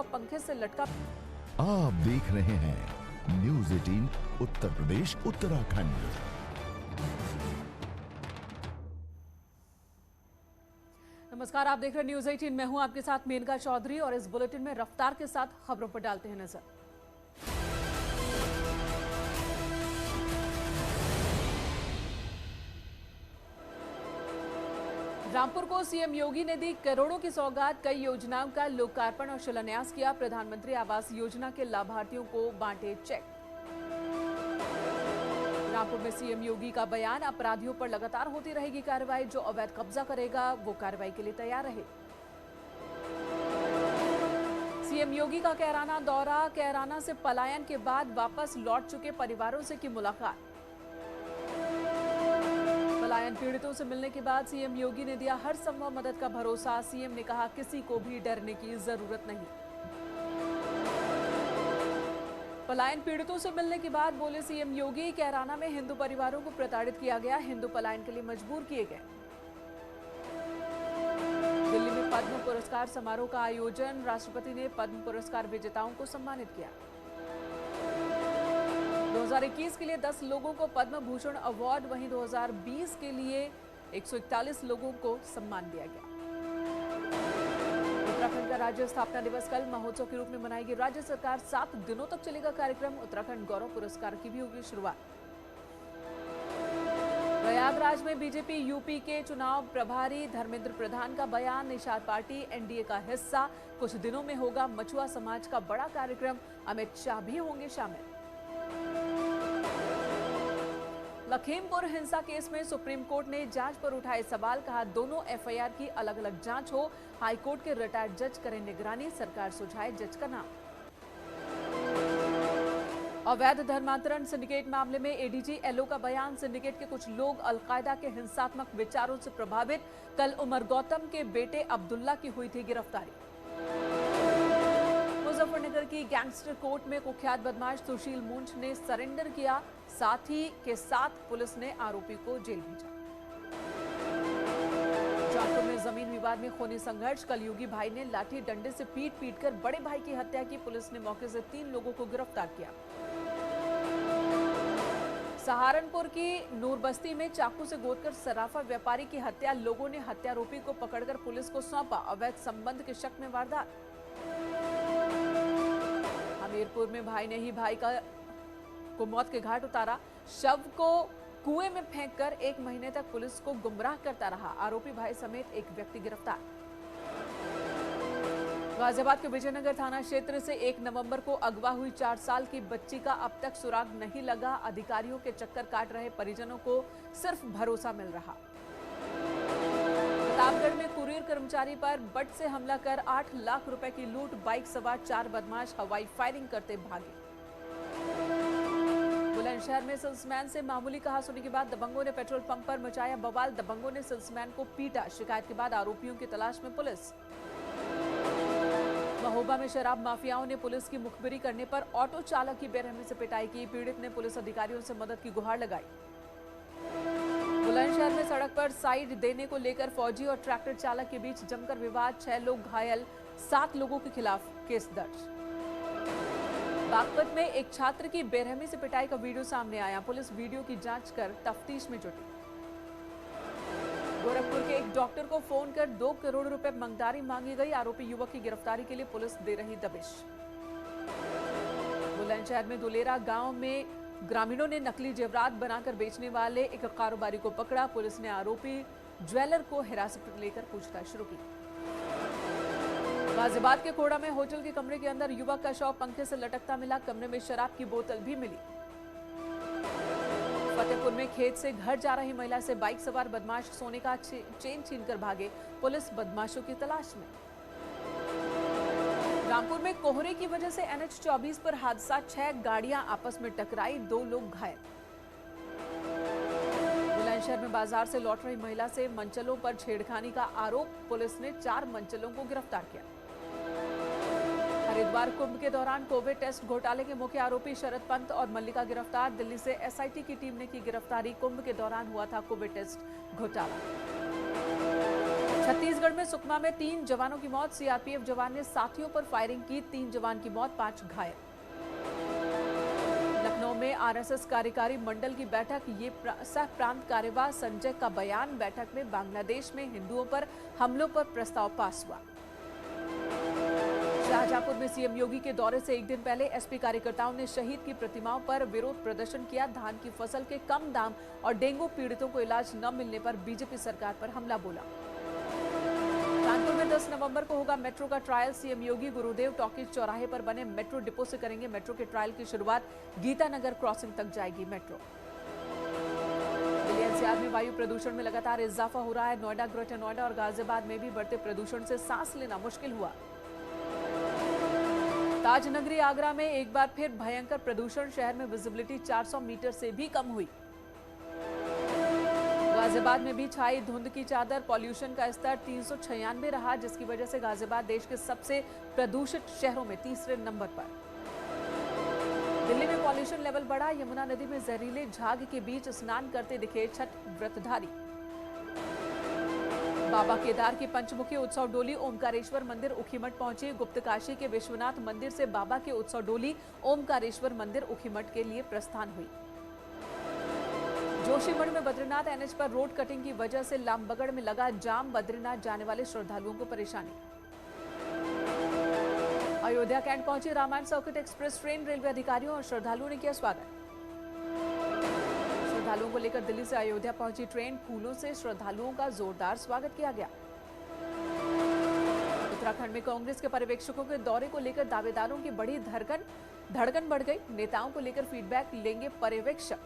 पंखे से लटका। आप देख रहे हैं न्यूज़ 18 उत्तर प्रदेश उत्तराखंड। नमस्कार, आप देख रहे हैं न्यूज़ 18। मैं हूं आपके साथ मेनका चौधरी और इस बुलेटिन में रफ्तार के साथ खबरों पर डालते हैं नजर। रामपुर को सीएम योगी ने दी करोड़ों की सौगात। कई योजनाओं का लोकार्पण और शिलान्यास किया। प्रधानमंत्री आवास योजना के लाभार्थियों को बांटे चेक। रामपुर में सीएम योगी का बयान, अपराधियों पर लगातार होती रहेगी कार्रवाई। जो अवैध कब्जा करेगा वो कार्रवाई के लिए तैयार रहे। सीएम योगी का कैराना दौरा, कैराना से पलायन के बाद वापस लौट चुके परिवारों से की मुलाकात। पलायन पीड़ितों से मिलने के बाद सीएम योगी ने दिया हर संभव मदद का भरोसा। सीएम ने कहा किसी को भी डरने की जरूरत नहीं। पलायन पीड़ितों से मिलने के बाद बोले सीएम योगी, कैराना में हिंदू परिवारों को प्रताड़ित किया गया, हिंदू पलायन के लिए मजबूर किए गए। दिल्ली में पद्म पुरस्कार समारोह का आयोजन, राष्ट्रपति ने पद्म पुरस्कार विजेताओं को सम्मानित किया। 2021 के लिए 10 लोगों को पद्म भूषण अवार्ड, वहीं 2020 के लिए 141 लोगों को सम्मान दिया गया। उत्तराखंड का राज्य स्थापना दिवस कल महोत्सव के रूप में मनाएगी राज्य सरकार। 7 दिनों तक चलेगा कार्यक्रम। उत्तराखंड गौरव पुरस्कार की भी होगी शुरुआत। प्रयागराज में बीजेपी यूपी के चुनाव प्रभारी धर्मेंद्र प्रधान का बयान, निषाद पार्टी एनडीए का हिस्सा। कुछ दिनों में होगा मछुआ समाज का बड़ा कार्यक्रम, अमित शाह भी होंगे शामिल। लखीमपुर हिंसा केस में सुप्रीम कोर्ट ने जांच पर उठाए सवाल, कहा दोनों एफआईआर की अलग अलग जांच हो। हाईकोर्ट के रिटायर्ड जज करें निगरानी, सरकार सुझाए जज का नाम। अवैध धर्मांतरण सिंडिकेट मामले में एडीजी एलओ का बयान, सिंडिकेट के कुछ लोग अलकायदा के हिंसात्मक विचारों से प्रभावित। कल उमर गौतम के बेटे अब्दुल्ला की हुई थी गिरफ्तारी। मुजफ्फरनगर की गैंगस्टर कोर्ट में कुख्यात बदमाश सुशील मूंछ ने सरेंडर किया। साथी के साथ पुलिस ने आरोपी को जेल भेजा। जौनपुर में जमीन विवाद में खूनी संघर्ष, कलयुगी भाई ने लाठी डंडे से पीट कर बड़े भाई की हत्या की। पुलिस ने मौके से 3 लोगों को गिरफ्तार किया। सहारनपुर की नूरबस्ती में चाकू से गोदकर सराफा व्यापारी की हत्या, लोगों ने हत्यारोपी को पकड़कर पुलिस को सौंपा। अवैध संबंध के शक में वारदात। हमीरपुर में भाई ने ही भाई को मौत के घाट उतारा। शव को कुएं में फेंककर 1 महीने तक पुलिस को गुमराह करता रहा। आरोपी भाई समेत एक व्यक्ति गिरफ्तार। गाजियाबाद के विजयनगर थाना क्षेत्र से 1 नवंबर को अगवा हुई 4 साल की बच्ची का अब तक सुराग नहीं लगा। अधिकारियों के चक्कर काट रहे परिजनों को सिर्फ भरोसा मिल रहा। प्रतापगढ़ में कुरियर कर्मचारी पर बट से हमला कर 8 लाख रुपए की लूट, बाइक सवार 4 बदमाश हवाई फायरिंग करते भागे। बुलंदशहर में सेल्समैन से मामूली कहासुनी के बाद दबंगों ने पेट्रोल पंप पर मचाया बवाल। दबंगों ने सेल्समैन को पीटा। शिकायत के बाद आरोपियों की तलाश में पुलिस। महोबा में शराब माफियाओं ने पुलिस की मुखबिरी करने पर ऑटो चालक की बेरहमी से पिटाई की। पीड़ित ने पुलिस अधिकारियों से मदद की गुहार लगाई। बुलंदशहर में सड़क पर साइड देने को लेकर फौजी और ट्रैक्टर चालक के बीच जमकर विवाद, 6 लोग घायल, 7 लोगों के खिलाफ केस दर्ज। बागपत में एक छात्र की बेरहमी से पिटाई का वीडियो सामने आया। पुलिस वीडियो की जांच कर तफ्तीश में जुटी। गोरखपुर के एक डॉक्टर को फोन कर 2 करोड़ रुपए मंगदारी मांगी गई। आरोपी युवक की गिरफ्तारी के लिए पुलिस दे रही दबिश। बुलंदशहर में दुलेरा गांव में ग्रामीणों ने नकली जेवरात बनाकर बेचने वाले एक कारोबारी को पकड़ा। पुलिस ने आरोपी ज्वेलर को हिरासत में लेकर पूछताछ शुरू की। गाजियाबाद के कोड़ा में होटल के कमरे के अंदर युवक का शव पंखे से लटकता मिला। कमरे में शराब की बोतल भी मिली। फतेहपुर में खेत से घर जा रही महिला से बाइक सवार बदमाश सोने का चेन छीनकर भागे। पुलिस बदमाशों की तलाश में। रामपुर में कोहरे की वजह से NH 24 पर हादसा, 6 गाड़ियां आपस में टकराई, 2 लोग घायल। बुलंदशहर में बाजार से लौट रही महिला से मंचलों पर छेड़खानी का आरोप। पुलिस ने 4 मंचलों को गिरफ्तार किया। हरिद्वार कुंभ के दौरान कोविड टेस्ट घोटाले के मुख्य आरोपी शरद पंत और मल्लिका गिरफ्तार। दिल्ली से SIT की टीम ने की गिरफ्तारी। कुंभ के दौरान हुआ था कोविड टेस्ट घोटाला। छत्तीसगढ़ में सुकमा में 3 जवानों की मौत। सीआरपीएफ जवान ने साथियों पर फायरिंग की, 3 जवान की मौत, 5 घायल। लखनऊ में आरएसएस कार्यकारी मंडल की बैठक, ये सह प्रांत कार्यवाह संजय का बयान। बैठक में बांग्लादेश में हिंदुओं पर हमलों पर प्रस्ताव पास हुआ। शाहजहांपुर में सीएम योगी के दौरे से एक दिन पहले एसपी कार्यकर्ताओं ने शहीद की प्रतिमाओं पर विरोध प्रदर्शन किया। धान की फसल के कम दाम और डेंगू पीड़ितों को इलाज न मिलने पर बीजेपी सरकार पर हमला बोला। कानपुर में 10 नवंबर को होगा मेट्रो का ट्रायल। सीएम योगी गुरुदेव टॉकीज चौराहे पर बने मेट्रो डिपो से करेंगे मेट्रो के ट्रायल की शुरुआत। गीतानगर क्रॉसिंग तक जाएगी मेट्रो। दिल्ली एनसीआर में वायु प्रदूषण में लगातार इजाफा हो रहा है। नोएडा, ग्रेटर नोएडा और गाजियाबाद में भी बढ़ते प्रदूषण से सांस लेना मुश्किल हुआ। ताज नगरी आगरा में एक बार फिर भयंकर प्रदूषण, शहर में विजिबिलिटी 400 मीटर से भी कम हुई। गाजियाबाद में भी छाई धुंध की चादर, पॉल्यूशन का स्तर 396 रहा, जिसकी वजह से गाजियाबाद देश के सबसे प्रदूषित शहरों में तीसरे नंबर पर। दिल्ली में पॉल्यूशन लेवल बढ़ा। यमुना नदी में जहरीले झाग के बीच स्नान करते दिखे छठ व्रतधारी। बाबा केदार की पंचमुखी उत्सव डोली ओमकारेश्वर मंदिर उखीमठ पहुंची। गुप्तकाशी के विश्वनाथ मंदिर से बाबा के उत्सव डोली ओमकारेश्वर मंदिर उखीमठ के लिए प्रस्थान हुई। जोशीमठ में बद्रीनाथ एनएच पर रोड कटिंग की वजह से लामबगड़ में लगा जाम, बद्रीनाथ जाने वाले श्रद्धालुओं को परेशानी। अयोध्या कैंट पहुंची Ramayan circuit express train, railway अधिकारियों और श्रद्धालुओं ने किया स्वागत। श्रद्धालुओं को लेकर दिल्ली से अयोध्या पहुंची ट्रेन, फूलों से श्रद्धालुओं का जोरदार स्वागत किया गया। उत्तराखंड में कांग्रेस के पर्यवेक्षकों के दौरे को लेकर दावेदारों की बड़ी धड़कन बढ़ गई। नेताओं को लेकर फीडबैक लेंगे पर्यवेक्षक।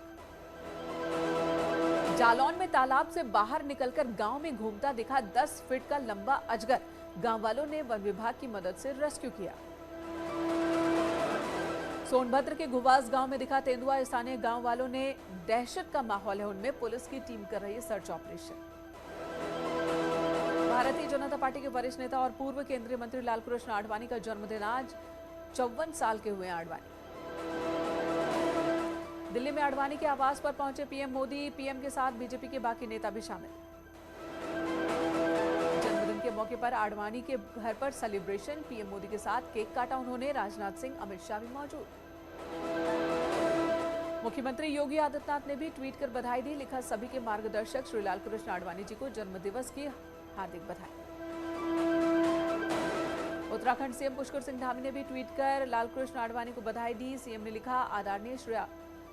जालौन में तालाब से बाहर निकलकर गांव में घूमता दिखा 10 फीट का लंबा अजगर। गांव वालों ने वन विभाग की मदद से रेस्क्यू किया। सोनभद्र के घुवास गांव में दिखा तेंदुआ। स्थानीय गांव वालों ने दहशत का माहौल है उनमें, पुलिस की टीम कर रही है search operation. Bharatiya Janata party के वरिष्ठ नेता और पूर्व केंद्रीय मंत्री लालकृष्ण आडवाणी का जन्मदिन आज। 54 साल के हुए आडवाणी। दिल्ली में आडवाणी के आवास पर पहुंचे पीएम मोदी। पीएम के साथ बीजेपी के बाकी नेता भी शामिल। जन्मदिन के मौके पर आडवाणी के घर पर सेलिब्रेशन। पीएम मोदी के साथ केक काटा उन्होंने। राजनाथ सिंह, अमित शाह भी मौजूद। मुख्यमंत्री योगी आदित्यनाथ ने भी ट्वीट कर बधाई दी। लिखा, सभी के मार्गदर्शक श्री लालकृष्ण आडवाणी जी को जन्मदिवस की हार्दिक बधाई। उत्तराखंड सीएम पुष्कर सिंह धामी ने भी ट्वीट कर लालकृष्ण आडवाणी को बधाई दी। सीएम ने लिखा, आदरणीय श्री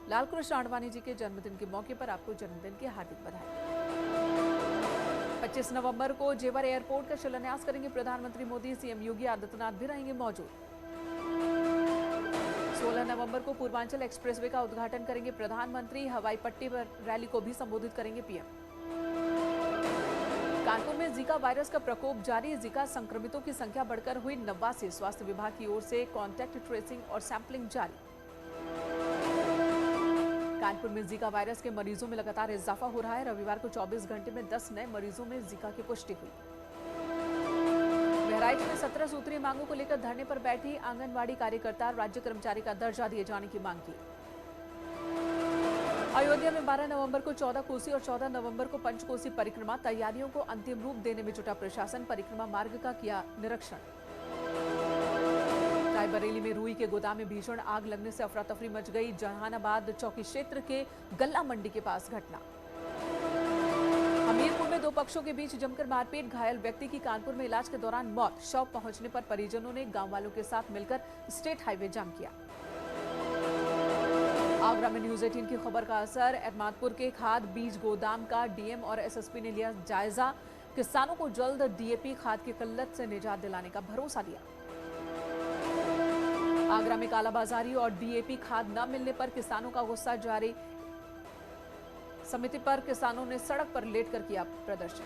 लालकृष्ण आडवाणी जी के जन्मदिन के मौके पर आपको जन्मदिन की हार्दिक बधाई। 25 नवंबर को जेवर एयरपोर्ट का शिलान्यास करेंगे प्रधानमंत्री मोदी। सीएम योगी आदित्यनाथ भी रहेंगे मौजूद। 16 नवंबर को पूर्वांचल एक्सप्रेसवे का उद्घाटन करेंगे प्रधानमंत्री। हवाई पट्टी पर रैली को भी संबोधित करेंगे पीएम। कानपुर में जीका वायरस का प्रकोप जारी। जीका संक्रमितों की संख्या बढ़कर हुई 89। स्वास्थ्य विभाग की ओर से कॉन्टैक्ट ट्रेसिंग और सैंपलिंग जारी। कानपुर में जीका वायरस के मरीजों में लगातार इजाफा हो रहा है। रविवार को 24 घंटे में 10 नए मरीजों में जीका की पुष्टि हुई। बहराइच में 17 सूत्रीय मांगों को लेकर धरने पर बैठी आंगनवाड़ी कार्यकर्ता। राज्य कर्मचारी का दर्जा दिए जाने की मांग की। अयोध्या में 12 नवंबर को 14 कोसी और 14 नवंबर को पंचकोसी परिक्रमा। तैयारियों को अंतिम रूप देने में जुटा प्रशासन। परिक्रमा मार्ग का किया निरीक्षण। रायबरेली में रुई के गोदाम में भीषण आग लगने से अफरा तफरी मच गई। जहानाबाद चौकी क्षेत्र के गल्ला मंडी के पास घटना। हमीरपुर में 2 पक्षों के बीच जमकर मारपीट। घायल व्यक्ति की कानपुर में इलाज के दौरान मौत। शव पहुंचने पर परिजनों ने गांव वालों के साथ मिलकर स्टेट हाईवे जाम किया। आगरा में न्यूज 18 की खबर का असर। एहमदपुर के खाद बीज गोदाम का डीएम और एसएसपी ने लिया जायजा। किसानों को जल्द डीएपी खाद की किल्लत से निजात दिलाने का भरोसा दिया। आगरा में कालाबाजारी और डीएपी खाद न मिलने पर किसानों का गुस्सा जारी। समिति पर किसानों ने सड़क पर लेटकर किया प्रदर्शन।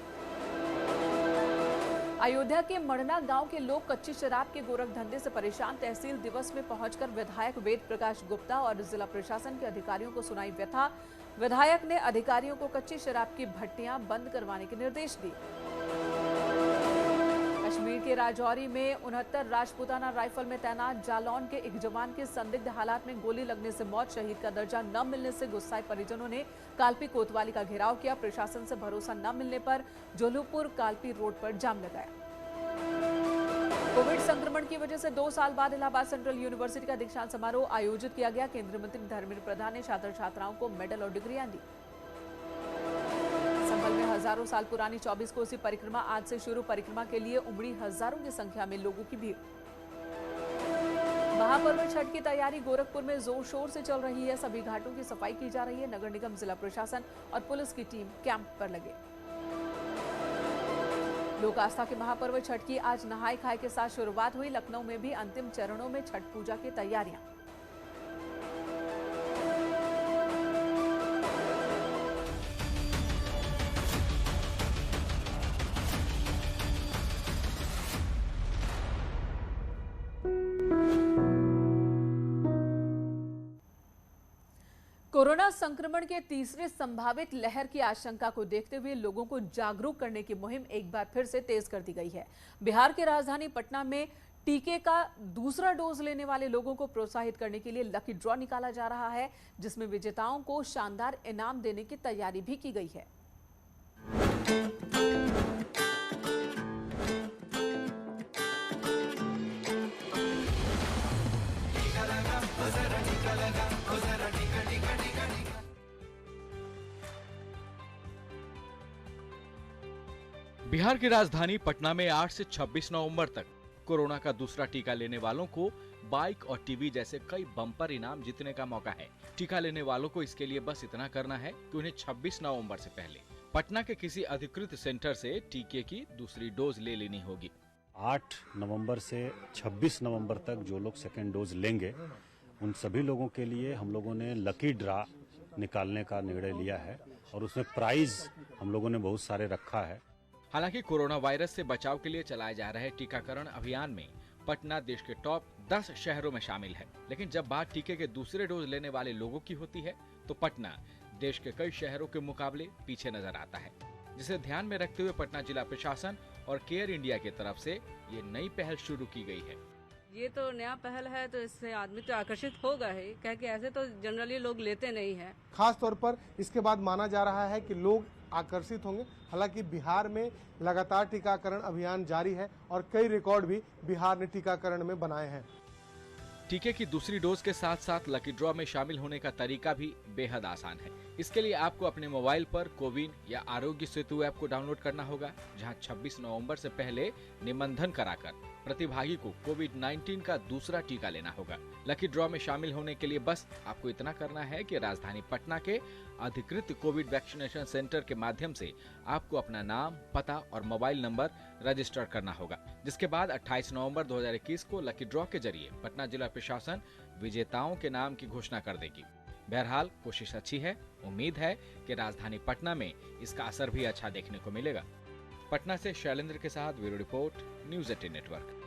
अयोध्या के मड़ना गांव के लोग कच्ची शराब के गोरख धंधे से परेशान। तहसील दिवस में पहुंचकर विधायक वेद प्रकाश गुप्ता और जिला प्रशासन के अधिकारियों को सुनाई व्यथा। विधायक ने अधिकारियों को कच्ची शराब की भट्टियां बंद करवाने के निर्देश दिए। कश्मीर के राजौरी में 69 राजपूताना राइफल में तैनात जालौन के एक जवान की संदिग्ध हालात में गोली लगने से मौत। शहीद का दर्जा न मिलने से गुस्साए परिजनों ने कालपी कोतवाली का घेराव किया। प्रशासन से भरोसा न मिलने पर जोलूपुर कालपी रोड पर जाम लगाया। कोविड संक्रमण की वजह से 2 साल बाद इलाहाबाद सेंट्रल यूनिवर्सिटी का दीक्षांत समारोह आयोजित किया गया। केंद्रीय मंत्री धर्मेंद्र प्रधान ने छात्र छात्राओं को मेडल और डिग्रियां दी। संभल में हजारों साल पुरानी 24 कोसी परिक्रमा आज से शुरू। परिक्रमा के लिए उमड़ी हजारों की संख्या में लोगों की भीड़। महापर्व छठ की तैयारी गोरखपुर में जोर शोर से चल रही है। सभी घाटों की सफाई की जा रही है। नगर निगम, जिला प्रशासन और पुलिस की टीम कैंप पर लगे। लोक आस्था के महापर्व छठ की आज नहाय खाए के साथ शुरुआत हुई। लखनऊ में भी अंतिम चरणों में छठ पूजा की तैयारियां। कोरोना संक्रमण के तीसरे संभावित लहर की आशंका को देखते हुए लोगों को जागरूक करने की मुहिम एक बार फिर से तेज कर दी गई है। बिहार की राजधानी पटना में टीके का दूसरा डोज लेने वाले लोगों को प्रोत्साहित करने के लिए लकी ड्रॉ निकाला जा रहा है, जिसमें विजेताओं को शानदार इनाम देने की तैयारी भी की गई है। बिहार की राजधानी पटना में 8 से 26 नवंबर तक कोरोना का दूसरा टीका लेने वालों को बाइक और टीवी जैसे कई बम्पर इनाम जीतने का मौका है। टीका लेने वालों को इसके लिए बस इतना करना है कि उन्हें 26 नवंबर से पहले पटना के किसी अधिकृत सेंटर से टीके की दूसरी डोज ले लेनी होगी। 8 नवंबर से 26 नवंबर तक जो लोग सेकेंड डोज लेंगे उन सभी लोगों के लिए हम लोगों ने लकी ड्रा निकालने का निर्णय लिया है और उसमें प्राइज हम लोगों ने बहुत सारे रखा है। हालांकि कोरोना वायरस से बचाव के लिए चलाए जा रहे टीकाकरण अभियान में पटना देश के टॉप 10 शहरों में शामिल है, लेकिन जब बात टीके के दूसरे डोज लेने वाले लोगों की होती है तो पटना देश के कई शहरों के मुकाबले पीछे नजर आता है, जिसे ध्यान में रखते हुए पटना जिला प्रशासन और केयर इंडिया की तरफ से ये नई पहल शुरू की गई है। ये तो नया पहल है तो इससे आदमी तो आकर्षित होगा ही, क्या कि ऐसे तो जनरली लोग लेते नहीं है। खास तौर पर इसके बाद माना जा रहा है कि लोग आकर्षित होंगे। हालांकि बिहार में लगातार टीकाकरण अभियान जारी है और कई रिकॉर्ड भी बिहार ने टीकाकरण में बनाए हैं। टीके की दूसरी डोज के साथ साथ लकी ड्रॉ में शामिल होने का तरीका भी बेहद आसान है। इसके लिए आपको अपने मोबाइल पर कोविन या आरोग्य सेतु ऐप को डाउनलोड करना होगा, जहां 26 नवंबर से पहले निबंधन कराकर प्रतिभागी को कोविड-19 का दूसरा टीका लेना होगा। लकी ड्रॉ में शामिल होने के लिए बस आपको इतना करना है कि राजधानी पटना के अधिकृत कोविड वैक्सीनेशन सेंटर के माध्यम से आपको अपना नाम, पता और मोबाइल नंबर रजिस्टर करना होगा, जिसके बाद 28 नवंबर 2021 को लकी ड्रॉ के जरिए पटना जिला प्रशासन विजेताओं के नाम की घोषणा कर देगी। बहरहाल कोशिश अच्छी है, उम्मीद है कि राजधानी पटना में इसका असर भी अच्छा देखने को मिलेगा। पटना से शैलेंद्र के साथ ब्यूरो रिपोर्ट, न्यूज़ 18 नेटवर्क।